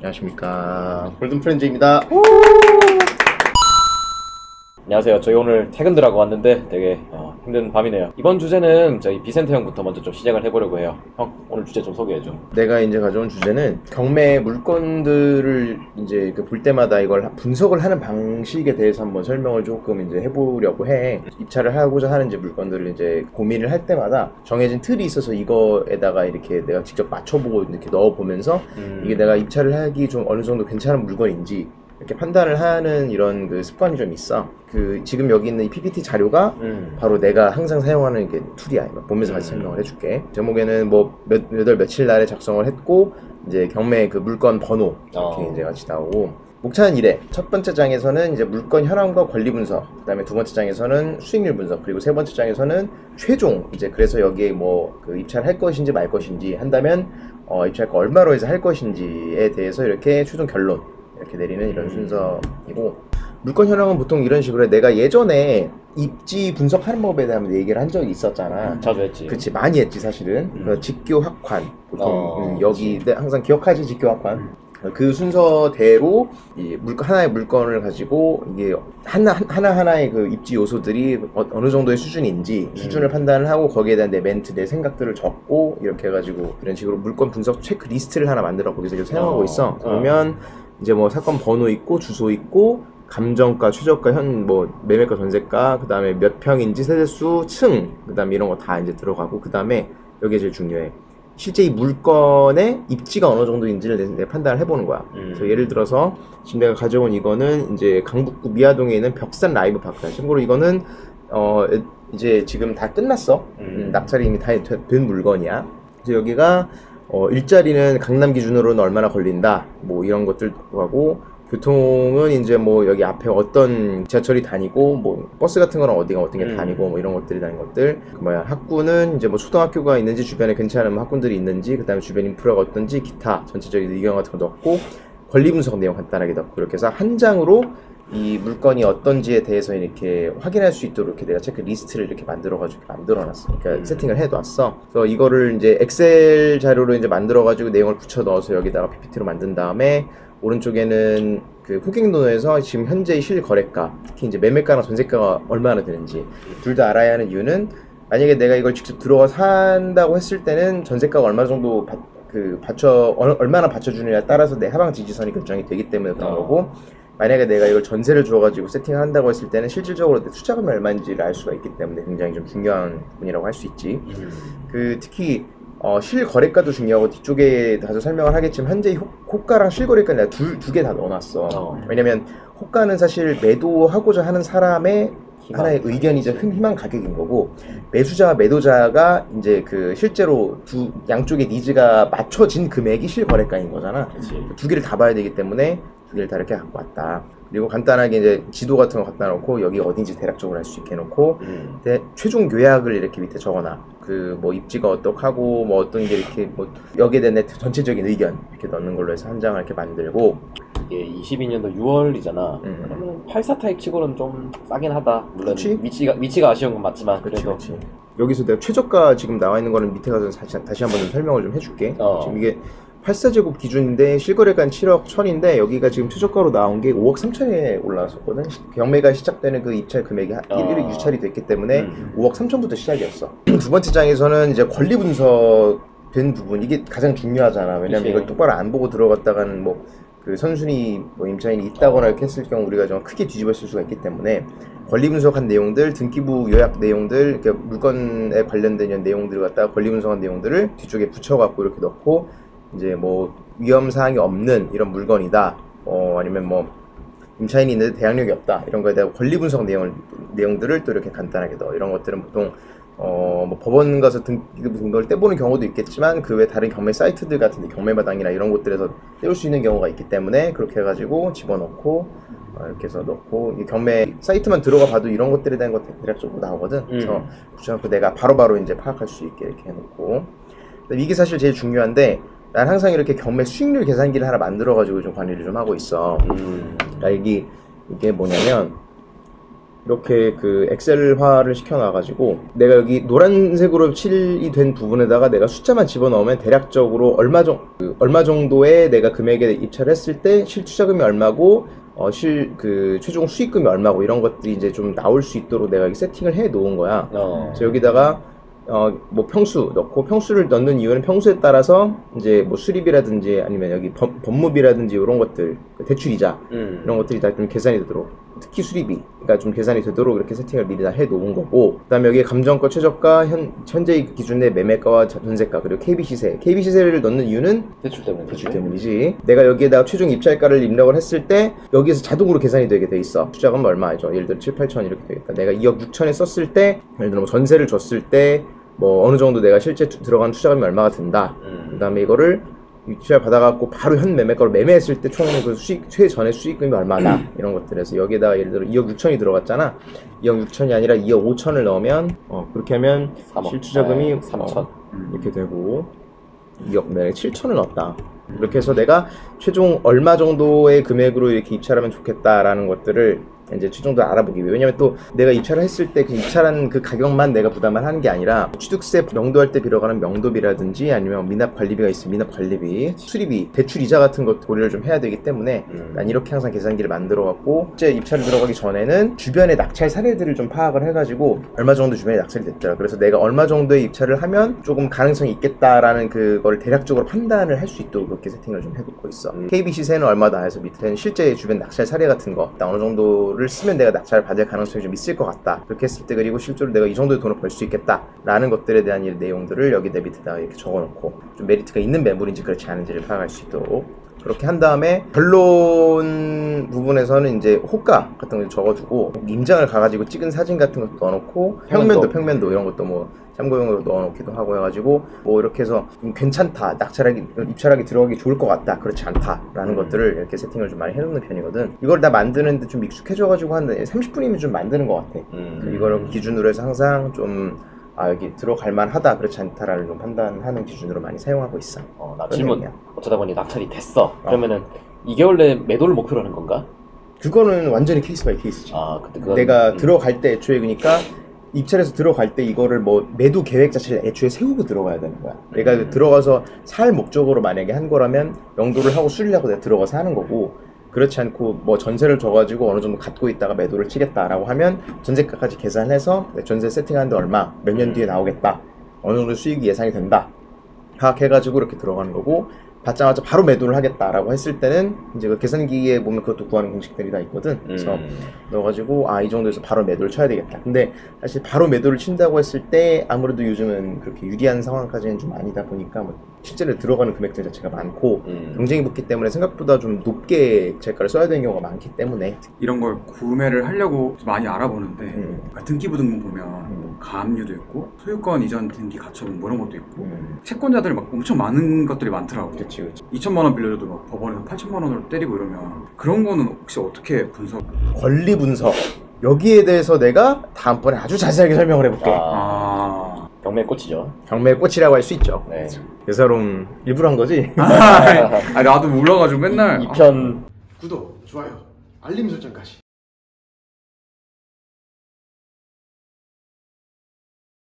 안녕하십니까, 골든프렌즈입니다. 안녕하세요. 저희 오늘 퇴근들하고 왔는데 되게 힘든 밤이네요. 이번 주제는 저희 비센트 형부터 먼저 좀 시작을 해보려고 해요. 형, 오늘 주제 좀 소개해줘. 내가 이제 가져온 주제는 경매 물건들을 이제 볼 때마다 이걸 분석을 하는 방식에 대해서 한번 설명을 조금 이제 해보려고 해. 입찰을 하고자 하는 이제 물건들을 이제 고민을 할 때마다 정해진 틀이 있어서 이거에다가 이렇게 내가 직접 맞춰보고 이렇게 넣어보면서 이게 내가 입찰을 하기 좀 어느 정도 괜찮은 물건인지 이렇게 판단을 하는 이런 그 습관이 좀 있어. 지금 여기 있는 이 PPT 자료가 바로 내가 항상 사용하는 게 툴이야. 보면서 같이 설명을 해줄게. 제목에는 뭐 몇 월 며칠 날에 작성을 했고, 이제 경매 그 물건 번호 이렇게 이제 같이 나오고, 목차는 이래. 첫 번째 장에서는 이제 물건 현황과 권리 분석, 그 다음에 두 번째 장에서는 수익률 분석, 그리고 세 번째 장에서는 최종, 이제 그래서 여기에 뭐 그 입찰할 것인지 말 것인지 한다면 입찰가 얼마로 해서 할 것인지에 대해서 이렇게 최종 결론 이렇게 내리는 이런 순서이고, 물건 현황은 보통 이런 식으로 해. 내가 예전에 입지 분석하는 법에 대한 얘기를 한 적이 있었잖아. 자주 했지. 그치, 많이 했지 사실은. 직교 확환 보통 여기 항상 기억하지, 직교 확환. 그 순서대로 이 하나의 물건을 가지고 이게 하나하나의 그 입지 요소들이 어느 정도의 수준인지 수준을 판단을 하고, 거기에 대한 내 멘트, 내 생각들을 적고, 이렇게 해가지고 이런 식으로 물건 분석 체크리스트를 하나 만들어 거기서 계속 사용하고 있어. 그러면 이제 뭐 사건 번호 있고, 주소 있고, 감정가, 최저가, 매매가, 전세가, 그 다음에 몇 평인지, 세대수, 층, 그 다음에 이런 거 다 이제 들어가고, 그 다음에 여기가 제일 중요해. 실제 이 물건의 입지가 어느 정도인지를 내가 판단을 해보는 거야. 그래서 예를 들어서 지금 내가 가져온 이거는 이제 강북구 미아동에 있는 벽산 라이브 파크야. 참고로 이거는 이제 지금 다 끝났어. 낙찰이 이미 다 된 물건이야. 그래서 여기가 일자리는 강남 기준으로는 얼마나 걸린다, 뭐 이런 것들도 하고, 교통은 이제 뭐 여기 앞에 어떤 지하철이 다니고, 뭐 버스 같은 거랑 어떤 게 다니고, 뭐 이런 것들이 다니는 것들. 학구는 이제 뭐 초등학교가 있는지, 주변에 괜찮은 학군들이 있는지, 그 다음에 주변 인프라가 어떤지, 기타 전체적인 의견 같은 거 넣고, 권리 분석 내용 간단하게 넣고, 이렇게 해서 한 장으로 이 물건이 어떤지에 대해서 이렇게 확인할 수 있도록 이렇게 내가 체크리스트를 이렇게 만들어가지고 만들어놨어. 그러니까 세팅을 해놨어. 그래서 이거를 이제 엑셀 자료로 이제 만들어가지고 내용을 붙여 넣어서 여기다가 PPT로 만든 다음에, 오른쪽에는 그 호갱노에서 지금 현재의 실거래가, 특히 이제 매매가랑 전세가가 얼마나 되는지 둘 다 알아야 하는 이유는, 만약에 내가 이걸 직접 들어가 산다고 했을 때는 전세가가 얼마 정도 얼마나 받쳐주느냐에 따라서 내 하방 지지선이 결정이 되기 때문에 그런 거고, 만약에 내가 이걸 전세를 주어가지고 세팅을 한다고 했을 때는 실질적으로 내 투자금이 얼마인지를 알 수가 있기 때문에 굉장히 좀 중요한 부분이라고 할 수 있지. 특히 실거래가도 중요하고, 뒤쪽에 다소 설명을 하겠지만 현재 호가랑 실거래가 내가 두 개 다 넣어놨어. 왜냐면 호가는 사실 매도하고자 하는 사람의 하나의 의견이자 희망 가격인 거고, 매수자와 매도자가 이제 그 실제로 양쪽의 니즈가 맞춰진 금액이 실거래가인 거잖아. 두 개를 다 봐야 되기 때문에 두 개를 다 이렇게 갖고 왔다. 그리고 간단하게 이제 지도 같은 거 갖다 놓고, 여기 어딘지 대략적으로 알 수 있게 해놓고, 최종 요약을 이렇게 밑에 적어놔. 뭐 입지가 어떡하고, 뭐 어떤 게 이렇게 뭐 여기에 대한 내 전체적인 의견 이렇게 넣는 걸로 해서 한 장을 이렇게 만들고. 이게 22년도 6월이잖아. 그러면 84 타입 치고는 좀 싸긴 하다. 물론 위치가 아쉬운 건 맞지만 그래도. 그치. 여기서 내가 최저가 지금 나와 있는 거는 밑에 가서 다시 한번 좀 설명을 좀 해줄게. 지금 이게 84제곱 기준인데 실거래가는 7억 1000인데 여기가 지금 최저가로 나온 게 5억 3천에 올라왔었거든. 경매가 시작되는 그 입찰 금액이 1일 유찰이 됐기 때문에 5억 3천부터 시작이었어. 두 번째 장에서는 이제 권리 분석된 부분, 이게 가장 중요하잖아. 왜냐면 이걸 똑바로 안 보고 들어갔다가는 뭐 그 선순위 임차인이 있다거나 이렇게 했을 경우 우리가 좀 크게 뒤집어쓸 수가 있기 때문에, 권리 분석한 내용들, 등기부 요약 내용들, 이렇게 물건에 관련된 내용들을 갖다가 권리 분석한 내용들을 뒤쪽에 붙여갖고 이렇게 넣고, 이제 뭐 위험 사항이 없는 이런 물건이다, 아니면 뭐 임차인이 있는데 대항력이 없다, 이런 거에 대한 권리 분석 내용들을 또 이렇게 간단하게 넣어. 이런 것들은 보통 뭐 법원 가서 등록을 떼보는 경우도 있겠지만, 그 외 다른 경매 사이트들 같은데, 경매마당이나 이런 곳들에서 떼올 수 있는 경우가 있기 때문에 그렇게 해가지고 집어넣고, 이렇게 해서 넣고, 이 경매 사이트만 들어가 봐도 이런 것들에 대한 거 대략적으로 나오거든. 그래서 붙여놓고 내가 바로바로 이제 파악할 수 있게 이렇게 해놓고. 이게 사실 제일 중요한데, 난 항상 이렇게 경매 수익률 계산기를 하나 만들어가지고 좀 관리를 좀 하고 있어. 그러니까 이게 뭐냐면, 이렇게 그 엑셀화를 시켜놔가지고 내가 여기 노란색으로 칠이 된 부분에다가 내가 숫자만 집어넣으면 대략적으로 얼마 정도의 내가 금액에 입찰을 했을 때 실투자금이 얼마고 그 최종 수익금이 얼마고 이런 것들이 이제 좀 나올 수 있도록 내가 여기 세팅을 해 놓은 거야. 그래서 여기다가 뭐 평수 넣고, 평수를 넣는 이유는 평수에 따라서 이제 뭐 수리비라든지 아니면 여기 법무비라든지 이런 것들, 대출이자 이런 것들이 다 좀 계산이 되도록, 특히 수리비가 좀 계산이 되도록 이렇게 세팅을 미리 다 해 놓은 거고, 그 다음에 여기 감정가, 최저가, 현재 기준의 매매가와 전세가, 그리고 KB시세를 넣는 이유는 대출 때문이지. 내가 여기에다가 최종 입찰가를 입력을 했을 때 여기에서 자동으로 계산이 되게 돼 있어. 투자금은 얼마죠? 예를 들어 7, 8천 이렇게 되겠다. 내가 2억 6천에 썼을 때, 예를 들어 뭐 전세를 줬을 때 뭐 어느 정도 내가 실제 들어간 투자금이 얼마가 든다. 그 다음에 이거를 입찰 받아갖고 바로 현 매매가로 매매했을 때 총 그 최전의 수익금이 얼마다, 이런 것들에서 여기에다가 예를 들어 2억 6천이 들어갔잖아. 2억 6천이 아니라 2억 5천을 넣으면 그렇게 하면 3억. 실투자금이 3천 이렇게 되고, 2억 매매 7천을 넣었다. 이렇게 해서 내가 최종 얼마 정도의 금액으로 이렇게 입찰하면 좋겠다라는 것들을 이제 최종적으로 알아보기 위해. 왜냐면 또 내가 입찰을 했을 때 그 입찰한 그 가격만 내가 부담을 하는 게 아니라 취득세 명도할 때 들어가는 명도비라든지 아니면 미납 관리비가 있으면 미납 관리비, 수리비, 대출 이자 같은 것 고려를 좀 해야 되기 때문에 난 이렇게 항상 계산기를 만들어 갖고 실제 입찰을 들어가기 전에는 주변의 낙찰 사례들을 좀 파악을 해가지고 얼마 정도 주변에 낙찰이 됐더라. 그래서 내가 얼마 정도의 입찰을 하면 조금 가능성이 있겠다라는 그걸 대략적으로 판단을 할 수 있도록 그렇게 세팅을 좀 해놓고 있어. KB 시세는 얼마다 해서 밑에는 실제 주변 낙찰 사례 같은 거 어느 정도를 쓰면 내가 낙찰을 받을 가능성이 좀 있을 것 같다. 그렇게 했을 때, 그리고 실제로 내가 이 정도의 돈을 벌 수 있겠다 라는 것들에 대한 내용들을 여기 내 밑에다가 이렇게 적어놓고 좀 메리트가 있는 매물인지 그렇지 않은지를 파악할 수 있도록 그렇게 한 다음에, 결론 부분에서는 이제 호가 같은 걸 적어주고, 임장을 가가지고 찍은 사진 같은 것도 넣어놓고, 평면도 이런 것도 뭐 참고용으로 넣어놓기도 하고 해가지고, 뭐 이렇게 해서 괜찮다, 입찰하기 들어가기 좋을 것 같다, 그렇지 않다 라는 것들을 이렇게 세팅을 좀 많이 해놓는 편이거든. 이걸 다 만드는데 좀 익숙해져가지고 한 30분이면 좀 만드는 것 같아. 이거를 기준으로 해서 항상 좀 여기 들어갈 만하다, 그렇지 않다라는 좀 판단하는 기준으로 많이 사용하고 있어. 나 질문. 얘기야. 어쩌다 보니 낙찰이 됐어. 그러면은 2개월 내에 매도를 목표로 하는 건가? 그거는 완전히 케이스 바이 케이스지. 그건... 내가 들어갈 때 애초에, 그러니까 입찰해서 들어갈 때 이거를 뭐 매도 계획 자체를 애초에 세우고 들어가야 되는 거야. 내가 들어가서 살 목적으로 만약에 한 거라면 명도를 하고 수리를 하고 내가 들어가서 하는 거고, 그렇지 않고 뭐 전세를 줘가지고 어느 정도 갖고 있다가 매도를 치겠다라고 하면 전세가까지 계산해서 전세 세팅하는데 얼마, 몇 년 뒤에 나오겠다, 어느 정도 수익이 예상이 된다 파악해가지고 이렇게 들어가는 거고, 받자마자 바로 매도를 하겠다라고 했을 때는 이제 그 계산기에 보면 그것도 구하는 공식들이 다 있거든. 그래서 넣어가지고 이 정도에서 바로 매도를 쳐야 되겠다. 근데 사실 바로 매도를 친다고 했을 때 아무래도 요즘은 그렇게 유리한 상황까지는 좀 아니다 보니까 뭐 실제로 들어가는 금액들 자체가 많고 경쟁이 붙기 때문에 생각보다 좀 높게 재가를 써야 되는 경우가 많기 때문에 이런 걸 구매를 하려고 많이 알아보는데 등기부등본 보면 가압류도 있고 소유권 이전 등기 가처분 뭐 이런 것도 있고 채권자들이 막 엄청 많은 것들이 많더라고. 그치. 2천만 원 빌려줘도 막 법원에서 8천만 원으로 때리고 이러면 그런 거는 혹시 어떻게 분석? 권리 분석, 여기에 대해서 내가 다음번에 아주 자세하게 설명을 해볼게. 경매의 꽃이죠. 경매의 꽃이라고 할 수 있죠. 네. 그래서 그럼 일부러 한 거지? 나도 몰라가지고 맨날 2편 구독, 좋아요, 알림 설정까지.